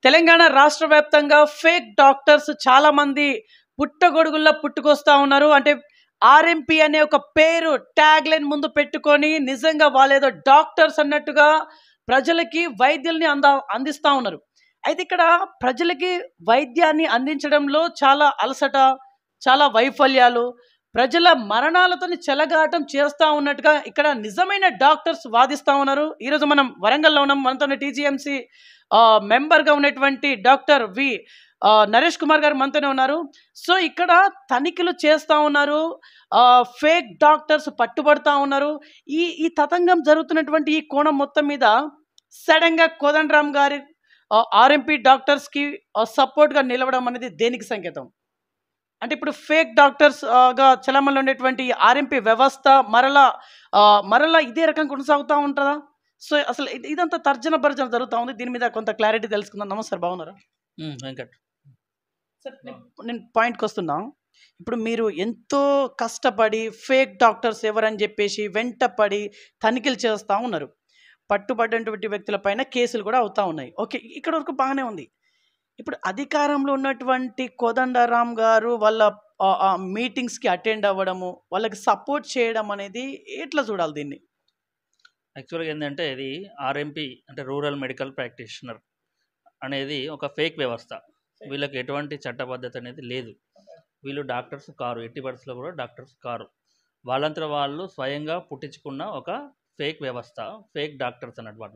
తెలంగాణ రాష్ట్ర వ్యాప్తంగా fake doctors చాలా మంది పుట్టగొడుగుల్లో పుట్టుకొస్తా ఉన్నారు. అంటే ఆర్ఎంపీ అనే ఒక పేరు ట్యాగ్ లైన్ ముందు పెట్టుకొని నిజంగా వాళ్ళేదో డాక్టర్స్ అన్నట్టుగా ప్రజలకి వైద్యుల్ని అందిస్తూ ఉన్నారు. అయితే ఇక్కడ ప్రజలకి వైద్యాన్ని అందించడంలో చాలా అలసట, చాలా వైఫల్యాలు, ప్రజల మరణాలతో చెలగాటం చేస్తూ ఉన్నట్టుగా ఇక్కడ నిజమైన డాక్టర్స్ వాదిస్తూ ఉన్నారు. ఈరోజు మనం వరంగల్లో ఉన్నాం. మనతో టీజీఎంసీ మెంబర్గా ఉన్నటువంటి డాక్టర్ నరేష్ కుమార్ గారు మనతోనే ఉన్నారు. సో ఇక్కడ తనిఖీలు చేస్తూ ఉన్నారు, ఫేక్ డాక్టర్స్ పట్టుబడుతూ ఉన్నారు. ఈ తతంగం జరుగుతున్నటువంటి ఈ కోణం మొత్తం మీద సడన్గా కోదండరామ్ గారి ఆర్ఎంపీ డాక్టర్స్కి సపోర్ట్గా నిలవడం అనేది దేనికి సంకేతం? అంటే ఇప్పుడు ఫేక్ డాక్టర్స్ గా చలమలో ఉండేటువంటి ఆర్ఎంపీ వ్యవస్థ మరలా ఇదే రకంగా కొనసాగుతూ ఉంటుందా? సో అసలు ఇదంతా తర్జన భర్జన జరుగుతూ ఉంది. దీని మీద కొంత క్లారిటీ తెలుసుకుందాం. నమస్కారం, బాగున్నారా? వెంకట్ సార్, నేను పాయింట్కి వస్తున్నా. ఇప్పుడు మీరు ఎంతో కష్టపడి ఫేక్ డాక్టర్స్ ఎవరని చెప్పేసి వెంటపడి తనిఖీలు చేస్తూ ఉన్నారు. పట్టుబడినటువంటి వ్యక్తులపైన కేసులు కూడా అవుతూ ఉన్నాయి. ఓకే, ఇక్కడ వరకు బాగానే ఉంది. ఇప్పుడు అధికారంలో ఉన్నటువంటి కోదండరామ్ గారు వాళ్ళ మీటింగ్స్కి అటెండ్ అవ్వడము, వాళ్ళకి సపోర్ట్ చేయడం అనేది ఎట్లా చూడాలి దీన్ని? యాక్చువల్గా ఏంటంటే ఇది ఆర్ఎంపీ అంటే రూరల్ మెడికల్ ప్రాక్టీషనర్ అనేది ఒక ఫేక్ వ్యవస్థ. వీళ్ళకి ఎటువంటి చట్టబద్ధత అనేది లేదు. వీళ్ళు డాక్టర్స్ కారు, ఎట్టి పరిస్థితుల్లో కూడా డాక్టర్స్ కారు. వాళ్ళంతా వాళ్ళు స్వయంగా పుట్టించుకున్న ఒక ఫేక్ వ్యవస్థ, ఫేక్ డాక్టర్స్ అన్నమాట.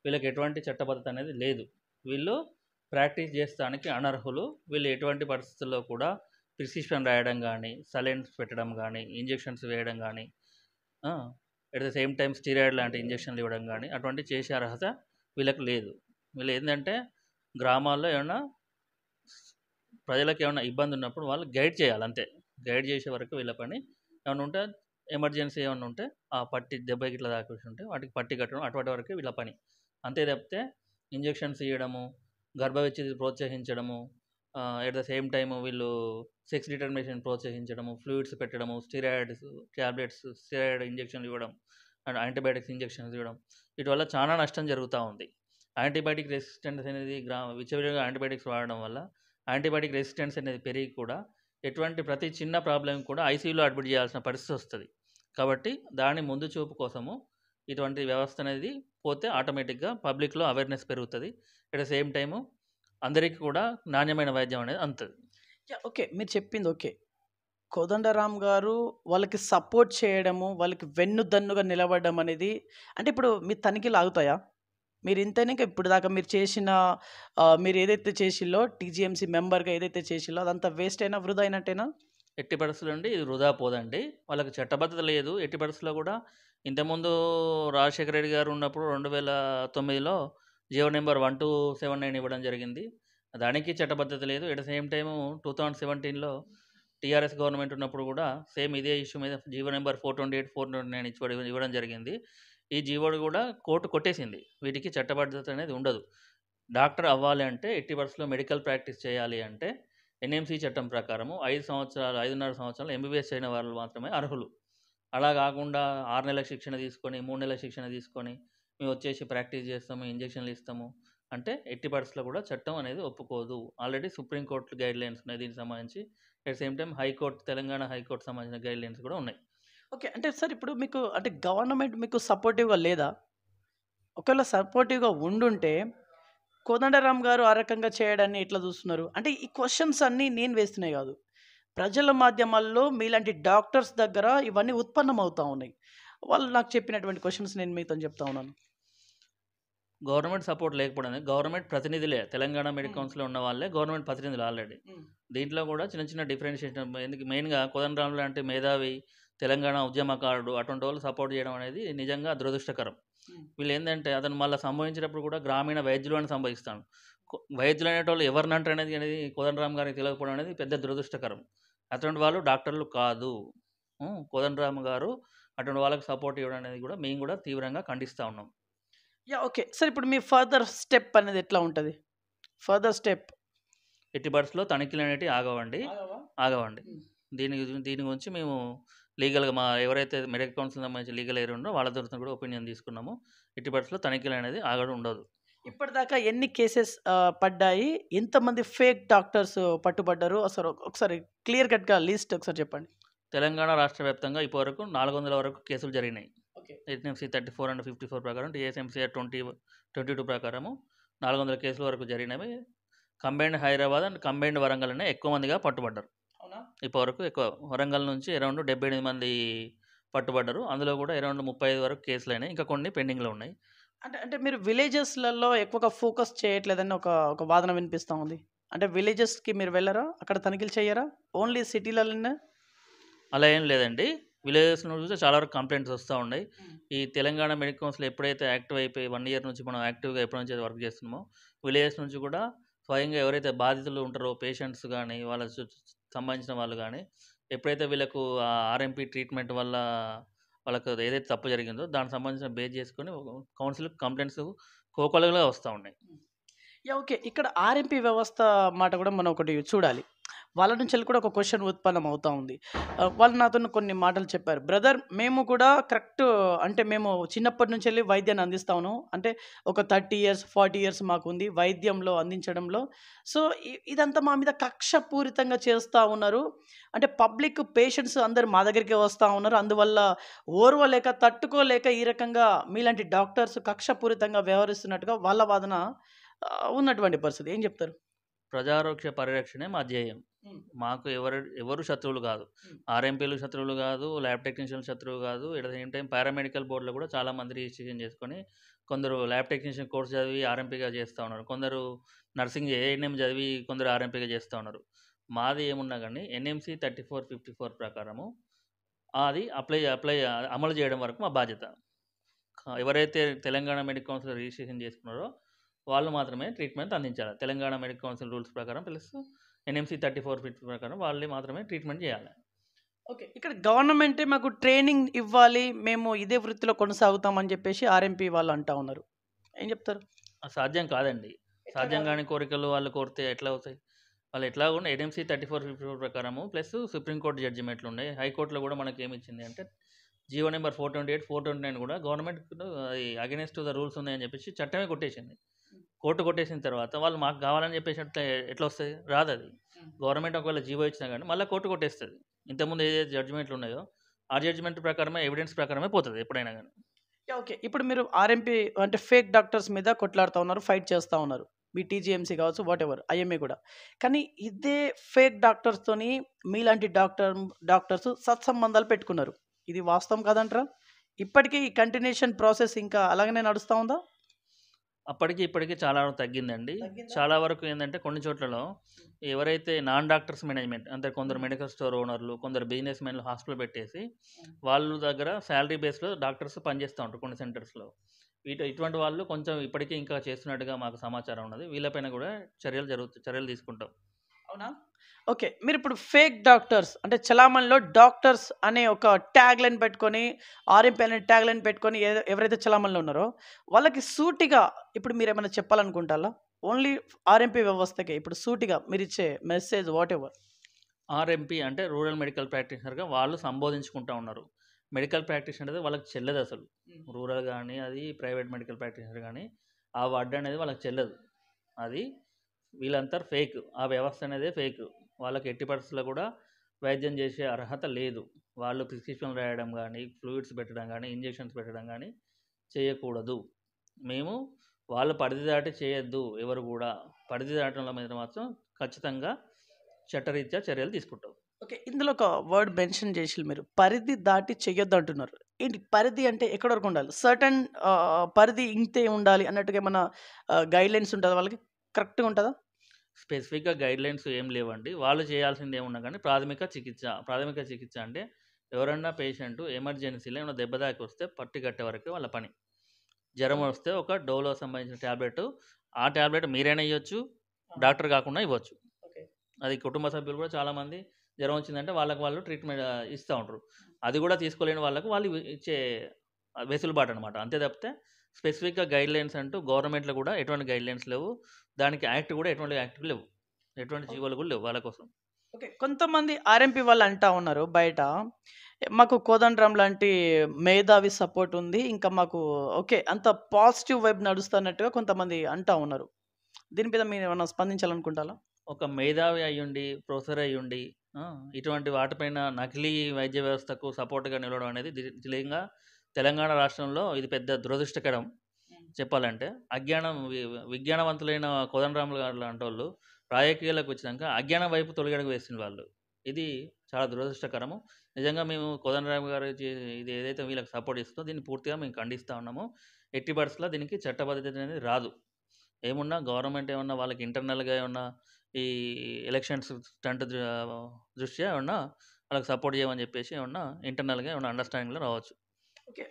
వీళ్ళకి ఎటువంటి చట్టబద్ధత అనేది లేదు. వీళ్ళు ప్రాక్టీస్ చేస్తానికి అనర్హులు. వీళ్ళు ఎటువంటి పరిస్థితుల్లో కూడా ప్రిస్క్రిప్షన్ రాయడం కానీ, సలైన్స్ పెట్టడం కానీ, ఇంజెక్షన్స్ వేయడం కానీ, at the same time steroid లాంటి ఇంజెక్షన్లు ఇవ్వడం కానీ అటువంటి చేసే అర్హత వీళ్ళకి లేదు. వీళ్ళు ఏంటంటే గ్రామాల్లో ఏమన్నా ప్రజలకు ఏమైనా ఇబ్బంది ఉన్నప్పుడు వాళ్ళు గైడ్ చేయాలి, అంతే. గైడ్ చేసే వరకు వీళ్ళ పని. ఏమైనా ఉంటే ఎమర్జెన్సీ ఏమైనా ఉంటే ఆ పట్టి దెబ్బకి ఇట్లా దాకేసి ఉంటే వాటికి పట్టి కట్టడం, అటువంటి వరకు వీళ్ళ పని. అంతే తప్పితే ఇంజెక్షన్స్ ఇవ్వడము, గర్భవిచ్ఛితి ప్రోత్సహించడము, ఎట్ ద సేమ్ టైం వీళ్ళు సెక్స్ డిటర్మినేషన్ ప్రోత్సహించడము, ఫ్లూయిడ్స్ పెట్టడము, స్టీరాయిడ్స్ ట్యాబ్లెట్స్, స్టీరాయిడ్ ఇంజెక్షన్లు ఇవ్వడం అండ్ యాంటీబయాటిక్స్ ఇంజెక్షన్స్ ఇవ్వడం, వీటి వల్ల చాలా నష్టం జరుగుతూ ఉంది. యాంటీబయాటిక్ రెసిస్టెన్స్ అనేది విచ్చలవిడిగా యాంటీబయాటిక్స్ వాడడం వల్ల యాంటీబయాటిక్ రెసిస్టెన్స్ అనేది పెరిగి కూడా ప్రతి చిన్న ప్రాబ్లం కూడా ఐసీయూలో అడ్మిట్ చేయాల్సిన పరిస్థితి వస్తుంది. కాబట్టి దాని ముందు చూపు కోసము ఇటువంటి వ్యవస్థ అనేది పోతే ఆటోమేటిక్గా పబ్లిక్లో అవేర్నెస్ పెరుగుతుంది. ఎట్ ద సేమ్ టైము అందరికీ కూడా నాణ్యమైన వైద్యం అనేది అందుతుంది. ఓకే, మీరు చెప్పింది ఓకే. కోదండరామ్ గారు వాళ్ళకి సపోర్ట్ చేయడము, వాళ్ళకి వెన్నుదన్నుగా నిలబడడం అనేది, అంటే ఇప్పుడు మీ తనిఖీలు ఆగుతాయా? మీరు ఇంతనే ఇప్పుడు దాకా మీరు చేసిన మీరు ఏదైతే చేసిల్లో టీజీఎంసీ మెంబర్గా ఏదైతే చేసిల్లో అదంతా వేస్ట్ అయినా, వృధా అయినట్టేనా? ఎట్టి పరిస్థితులు అండి ఇది వృధా పోదండి. వాళ్ళకి చట్టబద్ధత లేదు. ఎట్టి పరిస్థితుల్లో కూడా ఇంతకుముందు రాజశేఖర రెడ్డి గారు ఉన్నప్పుడు 2009లో జీవో నెంబర్ 1279 ఇవ్వడం జరిగింది. దానికి చట్టబద్ధత లేదు. ఎట్ ద సేమ్ టైము 2017లో టీఆర్ఎస్ గవర్నమెంట్ ఉన్నప్పుడు కూడా సేమ్ ఇదే ఇష్యూ మీద జీవో నెంబర్ 428, 429 ఇవ్వడం జరిగింది. ఈ జీవోడు కూడా కోర్టు కొట్టేసింది. వీటికి చట్టబద్ధత అనేది ఉండదు. డాక్టర్ అవ్వాలి అంటే ఎట్టి పరిస్థితుల్లో మెడికల్ ప్రాక్టీస్ చేయాలి అంటే ఎన్ఎంసీ చట్టం ప్రకారము 5.5 సంవత్సరాలు ఎంబీబీఎస్ అయిన వాళ్ళు మాత్రమే అర్హులు. అలా కాకుండా 6 నెలల శిక్షణ తీసుకొని, 3 నెలల శిక్షణ తీసుకొని మేము వచ్చేసి ప్రాక్టీస్ చేస్తాము, ఇంజక్షన్లు ఇస్తాము అంటే ఎట్టి పరిస్థితుల్లో కూడా చట్టం అనేది ఒప్పుకోదు. ఆల్రెడీ సుప్రీంకోర్టు గైడ్ లైన్స్ ఉన్నాయి దీనికి సంబంధించి. At same time high court, Telangana high court సంబంధించిన గైడ్ లైన్స్ కూడా ఉన్నాయి. ఓకే, అంటే సార్ ఇప్పుడు మీకు అంటే గవర్నమెంట్ మీకు సపోర్టివ్గా లేదా? ఒకవేళ సపోర్టివ్గా ఉండుంటే కోదండరామ్ గారు ఆ రకంగా చేయడాన్ని ఎట్లా చూస్తున్నారు? అంటే ఈ క్వశ్చన్స్ అన్నీ నేను వేస్తున్నాయి కాదు, ప్రజల మాధ్యమాల్లో మీలాంటి డాక్టర్స్ దగ్గర ఇవన్నీ ఉత్పన్నమవుతూ ఉన్నాయి. వాళ్ళు నాకు చెప్పినటువంటి క్వశ్చన్స్ నేను మీతో చెప్తా ఉన్నాను. గవర్నమెంట్ సపోర్ట్ లేకపోవడం, గవర్నమెంట్ ప్రతినిధులే తెలంగాణ మెడికల్ కౌన్సిల్లో ఉన్న వాళ్ళే గవర్నమెంట్ ప్రతినిధులు ఆల్రెడీ. దీంట్లో కూడా చిన్న చిన్న డిఫరెన్షియేషన్, ఎందుకు మెయిన్గా కోదండరామ్ లాంటి మేధావి తెలంగాణ ఉద్యమకారుడు అటువంటి వాళ్ళు సపోర్ట్ చేయడం అనేది నిజంగా దురదృష్టకరం. వీళ్ళు ఏంటంటే అతను మళ్ళీ సంభవించేటప్పుడు కూడా గ్రామీణ వైద్యులను సంభవిస్తాడు. వైద్యులు అనేటోళ్ళు ఎవరినంటారు అనేది కోదండరామ్ గారికి తెలియకపోవడం అనేది పెద్ద దురదృష్టకరం. అటువంటి వాళ్ళు డాక్టర్లు కాదు. కోదండరామ్ గారు అటువంటి వాళ్ళకి సపోర్ట్ ఇవ్వడం అనేది కూడా మేము కూడా తీవ్రంగా ఖండిస్తూ ఉన్నాం. ఓకే సార్, ఇప్పుడు మీ ఫర్దర్ స్టెప్ అనేది ఎట్లా ఉంటుంది? ఫర్దర్ స్టెప్ ఎట్టి పరిస్థితుల్లో తనిఖీలు అనేవి ఆగవండి. దీని గురించి మేము లీగల్గా మా ఎవరైతే మెడికల్ కౌన్సిల్ సంబంధించి లీగల్ ఏరియా ఉండో వాళ్ళ దగ్గర కూడా ఒపీనియన్ తీసుకున్నాము. ఎట్టి పరిస్థితుల్లో తనిఖీలు అనేది ఆగడం ఉండదు. ఇప్పటిదాకా ఎన్ని కేసెస్ పడ్డాయి? ఎంతమంది ఫేక్ డాక్టర్స్ పట్టుబడ్డారు? అసలు ఒకసారి క్లియర్ కట్‌గా లిస్ట్ ఒకసారి చెప్పండి. తెలంగాణ రాష్ట్ర వ్యాప్తంగా ఇప్పటివరకు 400 వరకు కేసులు జరిగినాయి. ఓకే. ఎన్ఎంసీ 34 అండ్ 54 ప్రకారం, టీఎస్ఎంసీఆర్ 22 ప్రకారము 400 కేసుల వరకు జరిగినవి. Combined Hyderabad and combined Warangal అనే ఎక్కువ మందిగా పట్టుబడ్డారు. అవునా? ఇప్పటివరకు ఎక్కువ వరంగల్ నుంచి అరౌండ్ 78 మంది పట్టుబడ్డారు. అందులో కూడా అరౌండ్ 35 వరకు కేసులు అయినాయి. ఇంకా కొన్ని పెండింగ్లో ఉన్నాయి. అంటే అంటే మీరు విలేజెస్‌లలో ఎక్కువగా ఫోకస్ చేయట్లేదని ఒక ఒక వాదన వినిపిస్తా ఉంది. అంటే విలేజెస్‌కి మీరు వెళ్లరా? అక్కడ తనిఖీలు చేయరా? ఓన్లీ సిటీలలోనే? అలా ఏం లేదండి. విలేజెస్ నుంచి చూస్తే చాలా వరకు కంప్లైంట్స్ వస్తూ ఉన్నాయి. ఈ తెలంగాణ మెడికల్ కౌన్సిల్ ఎప్పుడైతే యాక్టివ్ అయిపోయి 1 ఇయర్ నుంచి మనం యాక్టివ్గా ఎప్పటి నుంచి వర్క్ చేస్తున్నామో, విలేజెస్ నుంచి కూడా స్వయంగా ఎవరైతే బాధితులు ఉంటారో పేషెంట్స్ కానీ, వాళ్ళ సంబంధించిన వాళ్ళు కానీ, ఎప్పుడైతే వీళ్ళకు ఆర్ఎంపీ ట్రీట్మెంట్ వల్ల వాళ్ళకు ఏదైతే తప్పు జరిగిందో దానికి సంబంధించిన బేస్ చేసుకొని కౌన్సిల్ కంప్లైంట్స్ కోకొల్లగా వస్తూ ఉన్నాయి. యాహ్! ఓకే. ఇక్కడ ఆర్ఎంపీ వ్యవస్థ మాట కూడా మనం ఒకటి చూడాలి. వాళ్ళ నుంచెల్లి కూడా ఒక క్వెషన్ ఉత్పన్నం అవుతా ఉంది. వాళ్ళు నాతోని కొన్ని మాటలు చెప్పారు. బ్రదర్ మేము కూడా కరెక్ట్ అంటే మేము చిన్నప్పటి నుంచెల్లి వైద్యాన్ని అందిస్తా ఉన్నాం. అంటే ఒక 30 ఇయర్స్, 40 ఇయర్స్ మాకుంది వైద్యంలో అందించడంలో. సో, ఇదంతా మా మీద కక్షపూరితంగా చేస్తా ఉన్నారు. అంటే పబ్లిక్ పేషెంట్స్ అందరూ మా దగ్గరికే వస్తా ఉన్నారు. అందువల్ల ఓర్వలేక, తట్టుకోలేక ఈ రకంగా మీలాంటి డాక్టర్స్ కక్షపూరితంగా వ్యవహరిస్తున్నట్టుగా వాళ్ళ వాదన ఉన్నటువంటి పరిస్థితి. ఏం చెప్తారు? ప్రజారోగ్య పరిరక్షణే మా ధ్యేయం. హ్మ్. మాకు ఎవరు శత్రువులు కాదు. హ్మ్. ఆర్ఎంపీలు శత్రువులు కాదు, ల్యాబ్ టెక్నీషియన్లు శత్రువు కాదు. At the same time paramedical బోర్డులో కూడా చాలామంది రిజిస్ట్రేషన్ చేసుకొని కొందరు ల్యాబ్ టెక్నీషియన్ కోర్స్ చదివి ఆర్ఎంపీగా చేస్తూ ఉన్నారు. కొందరు నర్సింగ్ ఏఎన్ఎం చదివి కొందరు ఆర్ఎంపీగా చేస్తూ ఉన్నారు. మాది ఏమున్నా కానీ ఎన్ఎంసీ 34, 54 ప్రకారము అది అమలు చేయడం వరకు మా బాధ్యత. ఎవరైతే తెలంగాణ మెడికల్ కౌన్సిల్ రిజిస్ట్రేషన్ చేసుకున్నారో వాళ్ళు మాత్రమే ట్రీట్మెంట్ అందించాలి. తెలంగాణ మెడికల్ కౌన్సిల్ రూల్స్ ప్రకారం ప్లస్ ఎన్ఎంసీ 34, 50 ప్రకారం వాళ్ళే మాత్రమే ట్రీట్మెంట్ చేయాలి. ఓకే. ఇక్కడ గవర్నమెంటే మాకు ట్రైనింగ్ ఇవ్వాలి. మేము ఇదే వృత్తిలో కొనసాగుతామని చెప్పేసి ఆర్ఎంపీ వాళ్ళు అంటా ఉన్నారు. ఏం చెప్తారు? అది సాధ్యం కాదండి. ఎట్లా సాధ్యం కాదు? కాని కోరికలు వాళ్ళు కోరితే ఎట్లా అవుతాయి? వాళ్ళు ఎట్లా కూడా ఎన్ఎంసీ 34, 54 ప్రకారము ప్లస్ సుప్రీంకోర్టు జడ్జిమెంట్లు ఉన్నాయి. హైకోర్టులో కూడా మనకి ఏమి ఇచ్చింది అంటే జీవో నెంబర్ 428, 429 కూడా గవర్నమెంట్ అగెనిస్ట్ ద రూల్స్ ఉన్నాయని చెప్పేసి చట్టమే కొట్టేసింది. కోర్టు కొట్టేసిన తర్వాత వాళ్ళు మాకు కావాలని చెప్పేసి ఎట్లా వస్తాయి? రాదు అది. గవర్నమెంట్ ఒకవేళ జీవో ఇచ్చినా కానీ మళ్ళీ కోర్టు కొట్టేస్తుంది. ఇంతకుముందు ఏదైతే జడ్జిమెంట్లు ఉన్నాయో ఆ జడ్జిమెంట్ ప్రకారమే ఎవిడెన్స్ ప్రకారమే పోతుంది ఎప్పుడైనా కానీ. యాహ్! ఓకే. ఇప్పుడు మీరు ఆర్ఎంపీ అంటే ఫేక్ డాక్టర్స్ మీద కొట్లాడుతా ఉన్నారు. ఫైట్ చేస్తా ఉన్నారు. మీ టీజీఎంసీ కావచ్చు వాటెవర్ ఐఎంఏ కూడా. కానీ ఇదే ఫేక్ డాక్టర్స్‌తోని మీలాంటి డాక్టర్స్ సత్సంబంధాలు పెట్టుకున్నారు. ఇది వాస్తవం కాదంటారా? ఇప్పటికీ ఈ కంటిన్యూయేషన్ ప్రాసెస్ ఇంకా అలాగనే నడుస్తా ఉందా? అప్పటికి ఇప్పటికి చాలా వరకు తగ్గిందండి. తగ్గిందా? చాలా వరకు ఏంటంటే కొన్ని చోట్లలో ఎవరైతే నాన్ డాక్టర్స్ మేనేజ్మెంట్ అంటే కొందరు మెడికల్ స్టోర్ ఓనర్లు, కొందరు బిజినెస్ మెన్లు హాస్పిటల్ పెట్టేసి వాళ్ళ దగ్గర శాలరీ బేస్లో డాక్టర్స్ పనిచేస్తూ ఉంటారు కొన్ని సెంటర్స్లో. ఇటువంటి వాళ్ళు కొంచెం ఇప్పటికీ ఇంకా చేస్తున్నట్టుగా మాకు సమాచారం ఉన్నది. వీళ్ళపైన కూడా చర్యలు తీసుకుంటాం. అవునా? ఓకే. మీరిప్పుడు ఫేక్ డాక్టర్స్ అంటే చలామణిలో డాక్టర్స్ అనే ఒక ట్యాగ్ లైన్ పెట్టుకొని, ఆర్ఎంపీ అనే ట్యాగ్ లైన్ పెట్టుకొని ఎవరైతే చలామణిలో ఉన్నారో వాళ్ళకి సూటిగా ఇప్పుడు మీరేమైనా చెప్పాలనుకుంటారా? ఓన్లీ ఆర్ఎంపీ వ్యవస్థకే ఇప్పుడు సూటిగా మీరిచ్చే మెసేజ్ వాటెవర్. ఆర్ఎంపీ అంటే రూరల్ మెడికల్ ప్రాక్టీషనర్గా వాళ్ళు సంబోధించుకుంటూ ఉన్నారు. మెడికల్ ప్రాక్టీషనర్ అనేది వాళ్ళకి చెల్లదు అసలు. రూరల్ కానీ అది ప్రైవేట్ మెడికల్ ప్రాక్టీషనర్ కానీ ఆ వర్డ్ అనేది వాళ్ళకి చెల్లదు. అది వీళ్ళంతా ఫేక్. ఆ వ్యవస్థ అనేది ఫేక్. వాళ్ళకి ఎట్టి పరిస్థితుల్లో కూడా వైద్యం చేసే అర్హత లేదు. వాళ్ళు ప్రిస్క్రిప్షన్ రాయడం కానీ, ఫ్లూయిడ్స్ పెట్టడం కానీ, ఇంజెక్షన్స్ పెట్టడం కానీ చేయకూడదు. మేము వాళ్ళు పరిధి దాటి చేయొద్దు. ఎవరు కూడా పరిధి దాటంలో మీద మాత్రం ఖచ్చితంగా చట్టరీత్యా చర్యలు తీసుకుంటాం. ఓకే. ఇందులో ఒక వర్డ్ మెన్షన్ చేసిర్రు మీరు. పరిధి దాటి చెయ్యొద్దు అంటున్నారు. ఏంటి పరిధి అంటే ఎక్కడి వరకు ఉండాలి? సర్టెన్ పరిధి ఇంతే ఉండాలి అన్నట్టుగా ఏమన్నా గైడ్‌లైన్స్ ఉంటదా వాళ్ళకి? కరెక్ట్‌గా ఉంటదా? స్పెసిఫిక్‌గా గైడ్‌లైన్స్ ఏం లేవండి. వాళ్ళు చేయాల్సింది ఏమున్నా కానీ ప్రాథమిక చికిత్స అంటే ఎవరన్నా పేషెంట్ ఎమర్జెన్సీలో ఏమైనా దెబ్బ తాకి వస్తే పట్టి కట్టే వరకే వాళ్ళ పని. జ్వరం వస్తే ఒక డోలో సంబంధించిన టాబ్లెట్, ఆ టాబ్లెట్ మీరైనా ఇవ్వచ్చు, డాక్టర్ కాకుండా ఇవ్వచ్చు. ఓకే. అది కుటుంబ సభ్యులు కూడా చాలామంది జ్వరం వచ్చిందంటే వాళ్ళు ట్రీట్మెంట్ ఇస్తూ ఉంటారు. అది కూడా తీసుకోలేని వాళ్ళకు వాళ్ళు ఇచ్చే వెసులుబాటు అనమాట. అంతే తప్పితే స్పెసిఫిక్‌గా గైడ్‌లైన్స్ అంటూ గవర్నమెంట్‌లో కూడా ఎటువంటి గైడ్‌లైన్స్ లేవు. దానికి యాక్ట్ కూడా ఎటువంటి యాక్ట్ లేవు. ఎటువంటి జీవోలు కూడా లేవు వాళ్ళ కోసం. ఓకే. కొంతమంది ఆర్ఎంపీ వాళ్ళు అంటా ఉన్నారు బయట. మాకు కోదండరాం లాంటి మేధావి సపోర్ట్ ఉంది. ఇంకా మాకు ఓకే. అంత పాజిటివ్ వైబ్ నడుస్తున్నట్టుగా కొంతమంది అంటా ఉన్నారు. దీని మీద మీరేమన్నా స్పందించాలనుకుంటారా? ఒక మేధావి అయ్యుండి, ప్రొఫెసర్ అయ్యుండి ఇటువంటి వాటిపైన నకిలీ వైద్య వ్యవస్థకు సపోర్ట్‌గా నిలవడం అనేది నిజంగా తెలంగాణ రాష్ట్రంలో ఇది పెద్ద దురదృష్టకరం చెప్పాలంటే. విజ్ఞానవంతులైన కోదండరాములు గారు లాంటోళ్ళు రాజకీయాల్లోకి వచ్చినాక అజ్ఞానం వైపు తొలిగడుగు వేసిన వాళ్ళు. ఇది చాలా దురదృష్టకరము. నిజంగా మేము కోదండరామ్ గారు ఇది ఏదైతే వీళ్ళకి సపోర్ట్ ఇస్తుందో దీన్ని పూర్తిగా మేము ఖండిస్తా ఉన్నాము. ఎట్టి పరిస్థితుల్లో దీనికి చట్టబద్ధత అనేది రాదు. ఏమున్నా గవర్నమెంట్ ఏమన్నా వాళ్ళకి ఇంటర్నల్‌గా ఏమన్నా ఈ ఎలక్షన్స్ స్టంట్ దృష్ట్యా ఏమన్నా వాళ్ళకి సపోర్ట్ చేయమని చెప్పేసి ఏమన్నా ఇంటర్నల్‌గా ఏమన్నా అండర్‌స్టాండింగ్‌లో రావచ్చు. ఓకే.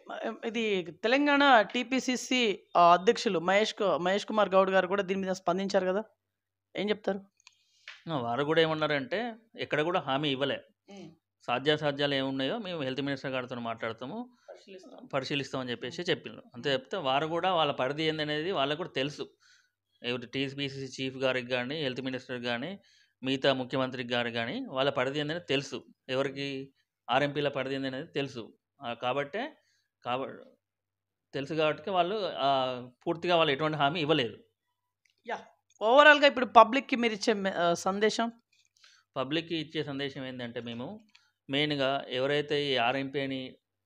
ఇది తెలంగాణ టీపీసీసీ అధ్యక్షులు మహేష్ కుమార్ గౌడ్ గారు కూడా దీని మీద స్పందించారు గదా! ఏం చెప్తారు? వారు కూడా ఏమన్నారంటే ఎక్కడ కూడా హామీ ఇవ్వలే. సాధ్యాసాధ్యాలు ఏమున్నాయో మేము హెల్త్ మినిస్టర్ గారితో మాట్లాడతాము, పరిశీలిస్తామని చెప్పేసి చెప్పిండ్రు. అంతే చెప్తే వారు కూడా వాళ్ళ పరిధి ఏందనేది వాళ్ళకు కూడా తెలుసు. ఎవరు టీపీసీసీ చీఫ్ గారికి గానీ, హెల్త్ మినిస్టర్ గానీ, మిగతా ముఖ్యమంత్రి గారికి గానీ వాళ్ళ పరిధి ఏందనేది తెలుసు. ఎవరికి ఆర్ఎంపీల పరిధి ఏందనేది తెలుసు. కాబట్టే తెలుసు కాబట్టికే వాళ్ళు పూర్తిగా వాళ్ళు ఎటువంటి హామీ ఇవ్వలేదు. యాహ్! ఓవరాల్‌గా ఇప్పుడు పబ్లిక్‌కి మీరిచ్చే సందేశం? పబ్లిక్‌కి ఇచ్చే సందేశం ఏందంటే మేము మెయిన్‌గా ఎవరైతే ఈ ఆర్ఎంపీ అని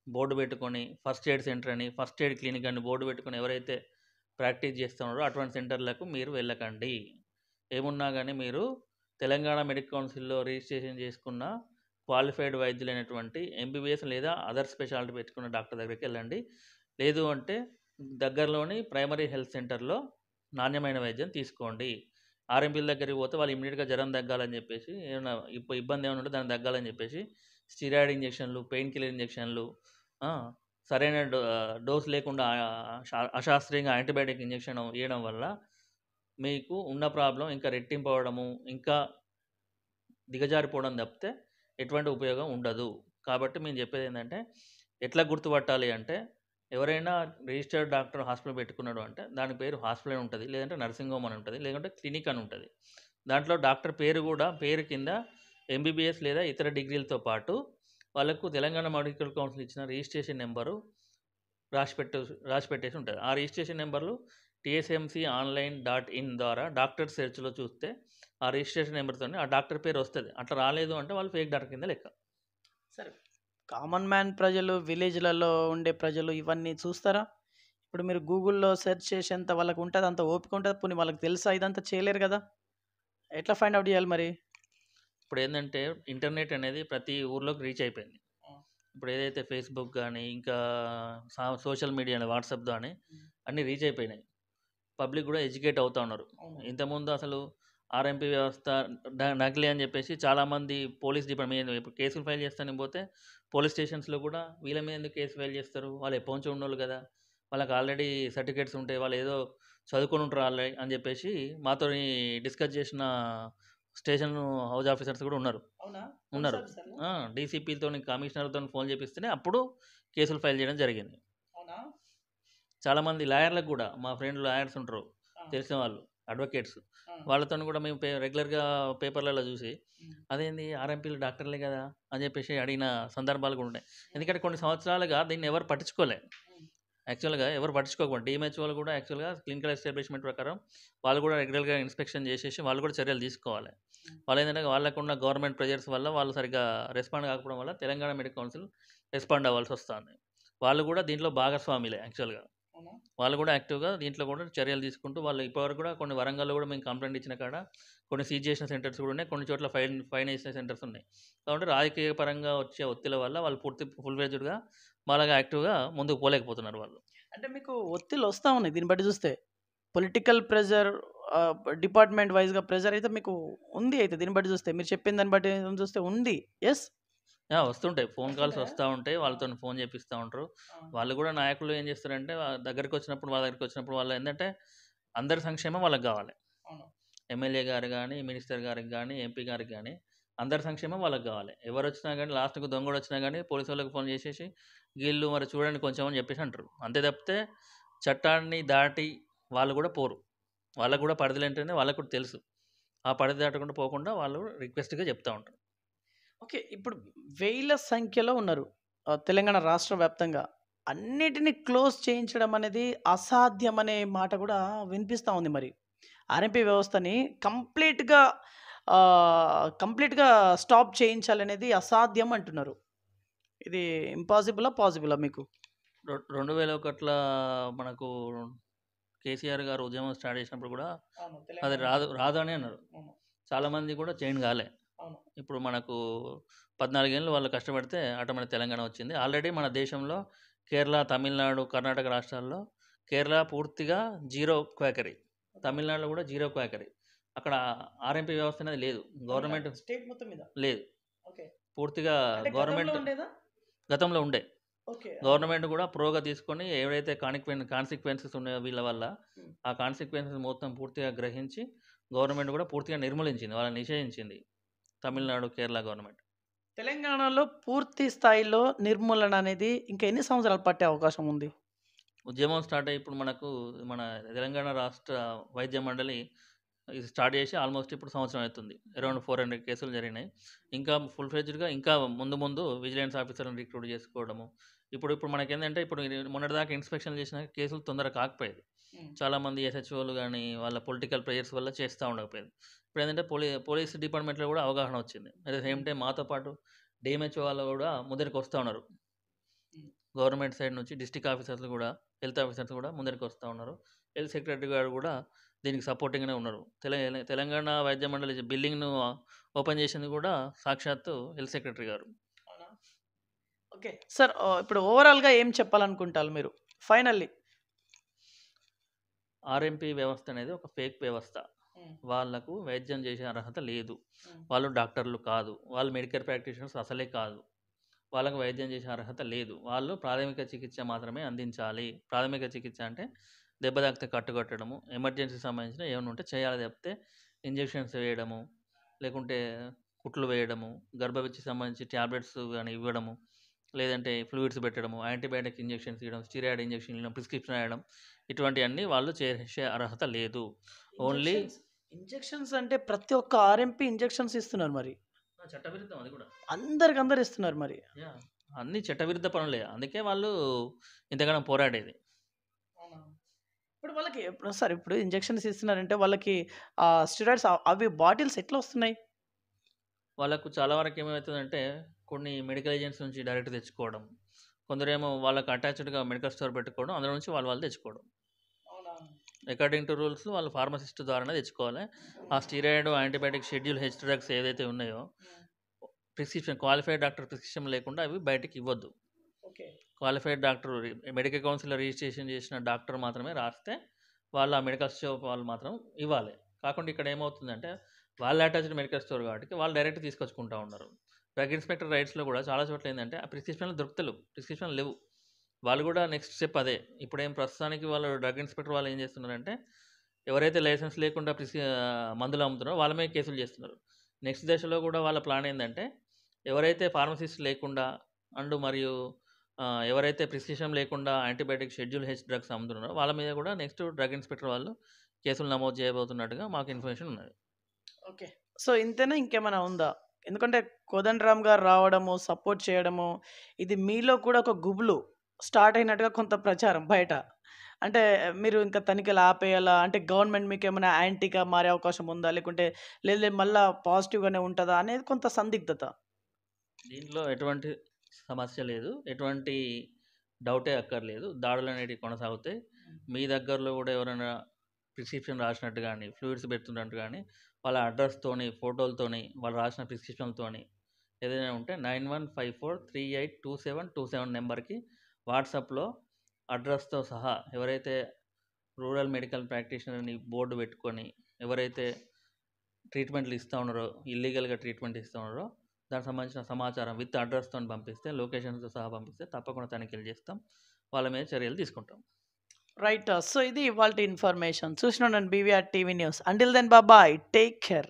బోర్డు పెట్టుకొని, ఫస్ట్ ఎయిడ్ సెంటర్ అని, ఫస్ట్ ఎయిడ్ క్లినిక్ అని బోర్డు పెట్టుకొని ఎవరైతే ప్రాక్టీస్ చేస్తున్నారో అటువంటి సెంటర్‌లకు మీరు వెళ్ళకండి. ఏమున్నా గానీ మీరు తెలంగాణ మెడికల్ కౌన్సిల్‌లో రిజిస్ట్రేషన్ చేసుకున్న క్వాలిఫైడ్ వైద్యులైనటువంటి ఎంబీబీఎస్ లేదా అదర్ స్పెషాలిటీ పెట్టుకున్న డాక్టర్ దగ్గరికి వెళ్ళండి. లేదు అంటే దగ్గరలోని ప్రైమరీ హెల్త్ సెంటర్‌లో నాణ్యమైన వైద్యం తీసుకోండి. ఆర్ఎంపీల దగ్గరికి పోతే వాళ్ళు ఇమ్మీడియేట్‌గా జ్వరం తగ్గాలని చెప్పేసి ఏమన్నా ఇబ్బంది ఏమైనా ఉంటే దానికి తగ్గాలని చెప్పేసి స్టిరాయిడ్ ఇంజెక్షన్లు, పెయిన్ కిల్లర్ ఇంజెక్షన్లు, ఆ! సరైన డోస్ లేకుండా అశాస్త్రీయంగా యాంటీబయాటిక్ ఇంజెక్షన్ ఇయడం వల్ల మీకు ఉన్న ప్రాబ్లమ్ ఇంకా రెట్టింపు అవ్వడము, ఇంకా దిగజారిపోవడం తప్పితే ఎటువంటి ఉపయోగం ఉండదు. కాబట్టి మేము చెప్పేదేందంటే ఎట్లా గుర్తుపట్టాలి అంటే ఎవరైనా రిజిస్టర్డ్ డాక్టర్ హాస్పిటల్ పెట్టుకున్నాడు అంటే దాని పేరు హాస్పిటల్ అని ఉంటది. లేదంటే నర్సింగ్ హోమ్ అని ఉంటది. లేదంటే క్లినిక్ అని ఉంటది. దాంట్లో డాక్టర్ పేరు కూడా పేరు కింద ఎంబీబీఎస్ లేదా ఇతర డిగ్రీలతో పాటు వాళ్ళకు తెలంగాణ మెడికల్ కౌన్సిల్ ఇచ్చిన రిజిస్ట్రేషన్ నెంబరు రాసిపెట్టేసి ఉంటది. ఆ రిజిస్ట్రేషన్ నెంబర్‌లు టీఎస్ఎంసీ ఆన్‌లైన్ డాట్ ఇన్ ద్వారా డాక్టర్ సెర్చ్‌లో చూస్తే ఆ రిజిస్ట్రేషన్ నెంబర్‌తోని ఆ డాక్టర్ పేరు వస్తది. అట్లా రాలేదు అంటే వాళ్ళు ఫేక్ డాక్టర్ కింద లెక్క. సరే. కామన్ మ్యాన్ ప్రజలు, విలేజ్‌లలో ఉండే ప్రజలు ఇవన్నీ చూస్తారా? ఇప్పుడు మీరు గూగుల్‌లో సెర్చ్ చేసేంత వాళ్ళకి ఉంటది, అంత ఓపిక ఉంటది. పోనీ వాళ్ళకి తెలుసా ఇదంతా చేయలేరు గదా! ఎట్లా ఫైండ్ ఔట్ చేయాలి మరి? ఇప్పుడేందంటే ఇంటర్నెట్ అనేది ప్రతి ఊర్లోకి రీచ్ అయిపోయింది. ఇప్పుడు ఏదైతే ఫేస్‌బుక్ గానీ, ఇంకా సోషల్ మీడియా వాట్సాప్ గానీ అన్నీ రీచ్ అయిపోయినాయి. పబ్లిక్ కూడా ఎడ్యుకేట్ అవుతా ఉన్నారు. ఇంతకుముందు అసలు ఆర్ఎంపీ వ్యవస్థ నకిలీ అని చెప్పేసి చాలామంది పోలీస్ డిపార్ట్మెంట్ ఇప్పుడు కేసులు ఫైల్ చేస్తానికి పోతే పోలీస్ స్టేషన్స్‌లో కూడా వీళ్ళ మీద ఎందుకు కేసు ఫైల్ చేస్తారు? వాళ్ళు ఎప్పటినుంచో ఉన్నోళ్ళు కదా! వాళ్ళకి ఆల్రెడీ సర్టిఫికేట్స్ ఉంటాయి. వాళ్ళు ఏదో చదువుకొని ఉంటారు ఆల్రెడీ అని చెప్పేసి మాతోని డిస్కస్ చేసిన స్టేషన్ హౌస్ ఆఫీసర్స్ కూడా ఉన్నారు. అవునా? ఉన్నారు. డీసీపీతోని కమిషనర్‌తోని ఫోన్ చేపిస్తేనే అప్పుడు కేసులు ఫైల్ చేయడం జరిగింది. అవునా? చాలామంది లాయర్‌లకు కూడా మా ఫ్రెండ్ లాయర్స్ ఉంటారు. తెలిసిన వాళ్ళు అడ్వకేట్స్. వాళ్ళతోని కూడా మేము రెగ్యులర్‌గా పేపర్‌లలో చూసి అదేంది ఆర్ఎంపీలు డాక్టర్లే కదా! అని చెప్పేసి అడిగిన సందర్భాలు కూడా ఉన్నాయి. ఎందుకంటే కొన్ని సంవత్సరాలుగా దీన్ని ఎవరు పట్టించుకోలే. యాక్చువల్‌గా ఎవరు పట్టించుకోకుండా డీఎంహెచ్ వాళ్ళు కూడా యాక్చువల్‌గా క్లినికల్ ఎస్టాబ్లిష్మెంట్ ప్రకారం వాళ్ళు కూడా రెగ్యులర్‌గా ఇన్స్పెక్షన్ చేసేసి వాళ్ళు కూడా చర్యలు తీసుకోవాలి. వాళ్ళేంటంటే వాళ్ళకున్న గవర్నమెంట్ ప్రెజర్స్ వల్ల వాళ్ళు సరిగ్గా రెస్పాండ్ కాకపోవడం వల్ల తెలంగాణ మెడికల్ కౌన్సిల్ రెస్పాండ్ అవ్వాల్సి వస్తుంది. వాళ్ళు కూడా దీంట్లో భాగస్వాములే యాక్చువల్‌గా. వాళ్ళు కూడా యాక్టివ్‌గా దీంట్లో కూడా చర్యలు తీసుకుంటూ వాళ్ళు ఇప్పటివరకు కూడా కొన్ని వరంగల్‌లో కూడా మేము కంప్లెయింట్ ఇచ్చిన కాడ కొన్ని సీజ్ చేసిన సెంటర్స్ కూడా ఉన్నాయి. కొన్ని చోట్ల ఫైన్ వేసిన సెంటర్స్ ఉన్నాయి. కాబట్టి రాజకీయ పరంగా వచ్చే ఒత్తిళ్ల వల్ల వాళ్ళు ఫుల్ ఫ్లెడ్జ్డ్‌గా మాలాగా యాక్టివ్‌గా ముందుకు పోలేకపోతున్నారు వాళ్ళు. అంటే మీకు ఒత్తిళ్ళు వస్తా ఉన్నాయి దీన్ని బట్టి చూస్తే. పొలిటికల్ ప్రెషర్ డిపార్ట్మెంట్ వైస్‌గా ప్రెషర్ అయితే మీకు ఉంది అయితే దీన్ని బట్టి చూస్తే. మీరు చెప్పిన దాన్ని బట్టి చూస్తే ఉంది. యెస్? వస్తుంటాయి. ఫోన్ కాల్స్ వస్తా ఉంటాయి. వాళ్ళతోని ఫోన్ చేపిస్తా ఉంటారు. వాళ్ళు కూడా నాయకులు ఏం చేస్తారంటే వాళ్ళ దగ్గరికి వచ్చినప్పుడు వాళ్ళు ఏందంటే అందరి సంక్షేమం వాళ్ళకి కావాలి. ఎమ్మెల్యే గారు గానీ, మినిస్టర్ గారికి గానీ, ఎంపీ గారికి గానీ అందరి సంక్షేమం వాళ్ళకి కావాలి. ఎవరొచ్చినా గానీ లాస్ట్‌కు దొంగోడొచ్చినా గానీ పోలీసు వాళ్ళకి ఫోన్ చేసేసి వీళ్ళు మరి చూడండి కొంచెం అని చెప్పేసి అంటారు. అంతే తప్పితే చట్టాన్ని దాటి వాళ్ళు కూడా పోరు. వాళ్ళకి కూడా పరిధులేంటనే వాళ్ళకి కూడా తెలుసు. ఆ పరిధి దాటకుండా పోకుండా వాళ్ళు రిక్వెస్ట్‌గా చెప్తా ఉంటారు. ఓకే. ఇప్పుడు వేల సంఖ్యలో ఉన్నారు. తెలంగాణ రాష్ట్ర వ్యాప్తంగా. అన్నిటిని క్లోజ్ చేయించడం అనేది అసాధ్యం అనే మాట గూడా వినిపిస్తా ఉంది మరి. ఆర్ఎంపీ వ్యవస్థని కంప్లీట్‌గా కంప్లీట్‌గా స్టాప్ చేయించాలనేది అసాధ్యం అంటున్నారు. ఇది ఇంపాసిబులా? పాసిబులా మీకు? 2001 మనకు కేసీఆర్ గారు ఉద్యమం స్టార్ట్ చేసినప్పుడు కూడా అవును. అది రాదు రాదు అని అన్నారు. అవును. చాలామంది కూడా చేంజ్ కాలే. అవును. ఇప్పుడు మనకు 14 ఏళ్ళు వాళ్ళు కష్టపడితే ఆటోమేటిక్ తెలంగాణ వచ్చింది. ఆల్రెడీ మన దేశంలో కేరళ, తమిళనాడు, కర్ణాటక రాష్ట్రాల్లో కేరళ పూర్తిగా జీరో క్వాకరీ. తమిళనాడులో కూడా జీరో క్వాకరీ. అక్కడ ఆర్ఎంపీ వ్యవస్థ అనేది లేదు. గవర్నమెంట్ స్టేట్ మొత్తం మీద. లేదు. ఓకే. పూర్తిగా అంటే గతంలో గవర్నమెంట్ ఉండేదా? గతంలో ఉండే. ఓకే. గవర్నమెంట్ కూడా ప్రోగా తీసుకొని ఏవైతే కాన్సిక్వెన్సెస్ ఉన్నాయో వీళ్ళ వల్ల హ్మ్. ఆ కాన్సిక్వెన్సెస్ మొత్తం పూర్తిగా గ్రహించి గవర్నమెంట్ కూడా పూర్తిగా నిర్మూలించింది, వాళ్ళని నిషేధించింది తమిళనాడు, కేరళ గవర్నమెంట్. తెలంగాణలో పూర్తి స్థాయిలో నిర్మూలన అనేది ఇంకా ఎన్ని సంవత్సరాలు పట్టే అవకాశం ఉంది? ఉద్యమం స్టార్ట్ అయ్యి ఇప్పుడు మనకు మన తెలంగాణ రాష్ట్ర వైద్య మండలి ఇది స్టార్ట్ చేసి ఆల్మోస్ట్ ఇప్పుడు సంవత్సరం అవుతుంది. అరౌండ్ 400 కేసులు జరిగినాయి. ఇంకా ఫుల్ ఫ్లెడ్జ్డ్‌గా ఇంకా ముందు ముందు విజిలెన్స్ ఆఫీసర్‌ని రిక్రూట్ చేసుకోవడము. ఇప్పుడు మనకేందంటే ఇప్పుడు మొన్నటిదాకా ఇన్స్‌పెక్షన్ చేసిన కేసులు తొందరగా కాకపోయేది. హ్మ్. చాలామంది ఎస్‌హెచ్ఓలు గానీ వాళ్ళ పొలిటికల్ ప్రెషర్స్ వల్ల చేస్తూ ఉండకపోయేది. ఇప్పుడేంటంటే పోలీస్ డిపార్ట్మెంట్‌లో కూడా అవగాహన వచ్చింది. అట్ ద సేమ్ టైం మాతో పాటు డీఎంహెచ్ఓ వాళ్ళు కూడా ముందరికి వస్తూ ఉన్నారు. హ్మ్. గవర్నమెంట్ సైడ్ నుంచి డిస్ట్రిక్ట్ ఆఫీసర్లు కూడా, హెల్త్ ఆఫీసర్స్ కూడా ముందరికి వస్తూ ఉన్నారు. హెల్త్ సెక్రటరీ గారు కూడా దీనికి సపోర్టింగ్‌గానే ఉన్నారు. తెలంగాణ వైద్య మండలి బిల్డింగ్‌ను ఓపెన్ చేసింది కూడా సాక్షాత్తు హెల్త్ సెక్రటరీ గారు. అవునా? ఓకే. సార్ ఇప్పుడు ఓవరాల్‌గా ఏం చెప్పాలనుకుంటారు మీరు? ఫైనల్లీ. ఆర్ఎంపీ వ్యవస్థ అనేది ఒక ఫేక్ వ్యవస్థ. హ్మ్. వాళ్ళకు వైద్యం చేసే అర్హత లేదు. హ్మ్. వాళ్ళు డాక్టర్లు కాదు. వాళ్ళు మెడికల్ ప్రాక్టీషనర్స్ అసలే కాదు. వాళ్ళకి వైద్యం చేసే అర్హత లేదు. వాళ్ళు ప్రాథమిక చికిత్స మాత్రమే అందించాలి. ప్రాథమిక చికిత్స అంటే దెబ్బ తాకితే కట్టుకట్టడము, ఎమర్జెన్సీకి సంబంధించిన ఏమైనా ఉంటే చేయాలి తప్పితే ఇంజెక్షన్స్ వేయడము, లేకుంటే కుట్లు వేయడము, గర్భవతికి సంబంధించి టాబ్లెట్స్ గాని ఇవ్వడము, లేదంటే ఫ్లూయిడ్స్ పెట్టడము, యాంటీబయాటిక్ ఇంజెక్షన్స్ ఇవ్వడం, స్టిరాయిడ్ ఇంజెక్షన్ ఇవ్వడం, ప్రిస్క్రిప్షన్ రాయడం ఇటువంటివన్నీ వాళ్ళు చేసే అర్హత లేదు. ఓన్లీ ఇంజెక్షన్స్ అంటే ప్రతి ఒక్క ఆర్ఎంపీ ఇంజెక్షన్స్ ఇస్తున్నారు మరి. చట్టవిరుద్ధం అది కూడా. అందరికి ఇస్తున్నారు మరి. యాహ్! అన్నీ చట్టవిరుద్ధ పనులే. అందుకే వాళ్ళు ఇంతగానం పోరాడేది. అవునా? ఇప్పుడు వాళ్ళకి ఇప్పుడు ఇంజెక్షన్స్ ఇస్తున్నారంటే వాళ్ళకి స్టెరాయిడ్స్ అవి బాటిల్స్ ఎట్లా వస్తున్నాయి? వాళ్ళకు చాలా వరకు ఏమవుతుందంటే కొన్ని మెడికల్ ఏజెంట్స్ నుంచి డైరెక్ట్ తెచ్చుకోవడం. కొందరేమో వాళ్ళకి అటాచ్డ్‌గా మెడికల్ స్టోర్ పెట్టుకోవడం. అందులో నుంచి వాళ్ళు తెచ్చుకోవడం. అవునా? అకార్డింగ్ టు రూల్స్ వాళ్ళు ఫార్మసిస్ట్ ద్వారానే తెచ్చుకోవాలి. ఆ steroid, antibiotic, schedule H drugs ఏదైతే ఉన్నాయో క్వాలిఫైడ్ డాక్టర్ ప్రిస్క్రిప్షన్ లేకుండా అవి బయటికి ఇవ్వద్దు. ఓకే. క్వాలిఫైడ్ డాక్టర్ మెడికల్ కౌన్సిల్‌లో రిజిస్ట్రేషన్ చేసిన డాక్టర్ మాత్రమే రాస్తే వాళ్ళు ఆ మెడికల్ స్టోర్ వాళ్ళు మాత్రం ఇవ్వాలి. కాకుండా ఇక్కడ ఏమవుతుందంటే వాళ్ళు అటాచ్డ్ మెడికల్ స్టోర్ కాబట్టి వాళ్ళు డైరెక్ట్ తీసుకొచ్చుకుంటా ఉన్నారు. డ్రగ్ ఇన్స్పెక్టర్ రైట్స్‌లో కూడా చాలా చోట్ల ఏందంటే ఆ ప్రిస్క్రిప్షన్లు దొరుకుతలేవు. ప్రిస్క్రిప్షన్లు లేవు. వాళ్ళు కూడా నెక్స్ట్ స్టెప్ అదే. ఇప్పుడేం ప్రస్తుతానికి వాళ్ళు డ్రగ్ ఇన్స్పెక్టర్ వాళ్ళు ఏం చేస్తున్నారంటే ఎవరైతే లైసెన్స్ లేకుండా మందులు అమ్ముతున్నారో వాళ్ళ మీద కేసులు చేస్తున్నారు. నెక్స్ట్ దశలో కూడా వాళ్ళ ప్లాన్ ఏందంటే ఎవరైతే ఫార్మసిస్ట్ లేకుండా మరియు ఎవరైతే ప్రిస్క్రిప్షన్ లేకుండా యాంటీబయాటిక్, షెడ్యూల్ హెచ్ డ్రగ్స్ అమ్ముతున్నారో వాళ్ళ మీద కూడా నెక్స్ట్ డ్రగ్ ఇన్స్పెక్టర్ వాళ్ళు కేసులు నమోదు చేయబోతున్నట్టుగా మాకు ఇన్ఫర్మేషన్ ఉన్నది. ఓకే. సో, ఇంతేనా ఇంకేమైనా ఉందా? ఎందుకంటే కోదండరామ్ గారు రావడము, సపోర్ట్ చేయడము, ఇది మీలో కూడా ఒక గుబులు స్టార్ట్ అయినట్టుగా కొంత ప్రచారం బయట. అంటే మీరు ఇంకా తనిఖీలు ఆపేయాలా? అంటే గవర్నమెంట్ మీకేమైనా యాంటీగా మారే అవకాశం ఉందా? లేకుంటే లేదు లేదు మళ్ళా పాజిటివ్‌గానే ఉంటదా? అనేది కొంత సందిగ్ధత. దీంట్లో ఎటువంటి సమస్య లేదు. ఎటువంటి డౌటే అక్కర్లేదు. దాడులనేటివి కొనసాగుతాయి. మీ దగ్గరలో కూడా ఎవరైనా ప్రిస్క్రిప్షన్ రాసినట్టు గానీ, ఫ్లూయిడ్స్ పెడుతున్నట్టు గానీ, వాళ్ళ అడ్రస్‌తోని, ఫోటోలతోని, వాళ్ళు రాసిన ప్రిస్క్రిప్షన్‌లతోని ఏదైనా ఉంటే 9154382727 నెంబర్‌కి వాట్సాప్‌లో అడ్రస్‌తో సహా ఎవరైతే రూరల్ మెడికల్ ప్రాక్టీషనర్‌ని బోర్డు పెట్టుకొని, ఎవరైతే ట్రీట్మెంట్లు ఇస్తా ఉన్నారో, ఇల్లీగల్‌గా ట్రీట్మెంట్ ఇస్తా ఉన్నారో, దానికి సంబంధించిన సమాచారం విత్ అడ్రస్‌తోని పంపిస్తే, లొకేషన్‌తో సహా పంపిస్తే తప్పకుండా తనిఖీలు చేస్తాం. వాళ్ళ మీద చర్యలు తీసుకుంటాం. రైట్. సో, ఇది ఇవాల్టి ఇన్ఫర్మేషన్. చూస్తూండండి BVR TV news. Until then bye. Take care.